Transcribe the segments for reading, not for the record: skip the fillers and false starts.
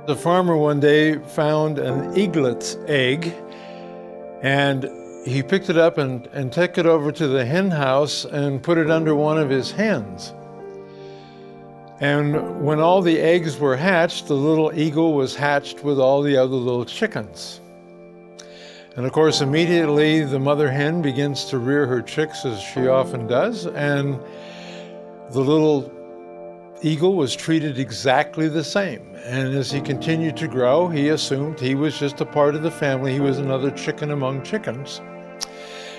The farmer one day found an eaglet's egg, and he picked it up and took it over to the hen house and put it under one of his hens. And when all the eggs were hatched, the little eagle was hatched with all the other little chickens. And of course, immediately the mother hen begins to rear her chicks, as she often does, and the little eagle was treated exactly the same. And as he continued to grow, he assumed he was just a part of the family. He was another chicken among chickens.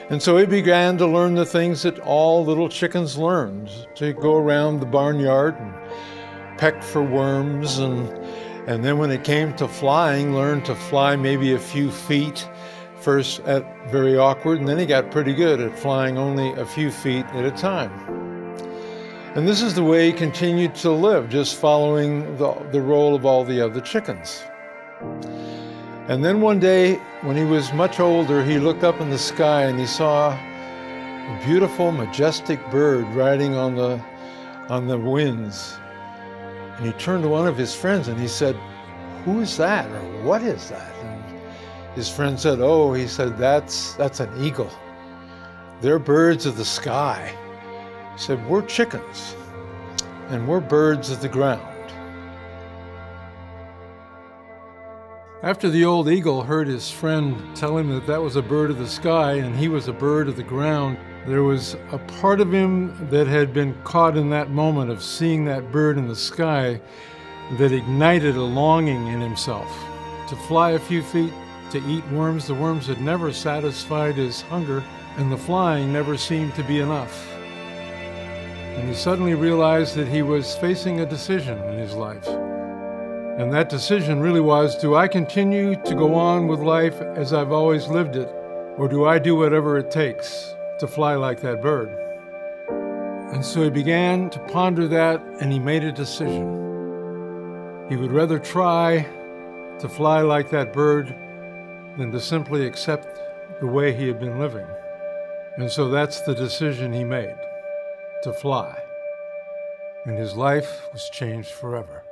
And so he began to learn the things that all little chickens learned, to go around the barnyard and peck for worms, and then when it came to flying, learned to fly maybe a few feet, first at very awkward, and then he got pretty good at flying only a few feet at a time. And this is the way he continued to live, just following the role of all the other chickens. And then one day, when he was much older, he looked up in the sky and he saw a beautiful, majestic bird riding on the winds. And he turned to one of his friends and he said, "Who is that?" or "What is that?" And his friend said, "Oh," he said, that's an eagle. They're birds of the sky." He said, "We're chickens, and we're birds of the ground." After the old eagle heard his friend tell him that that was a bird of the sky and he was a bird of the ground, there was a part of him that had been caught in that moment of seeing that bird in the sky that ignited a longing in himself to fly a few feet, to eat worms. The worms had never satisfied his hunger, and the flying never seemed to be enough. And he suddenly realized that he was facing a decision in his life. And that decision really was, do I continue to go on with life as I've always lived it, or do I do whatever it takes to fly like that bird? And so he began to ponder that, and he made a decision. He would rather try to fly like that bird than to simply accept the way he had been living. And so that's the decision he made, to fly. And his life was changed forever.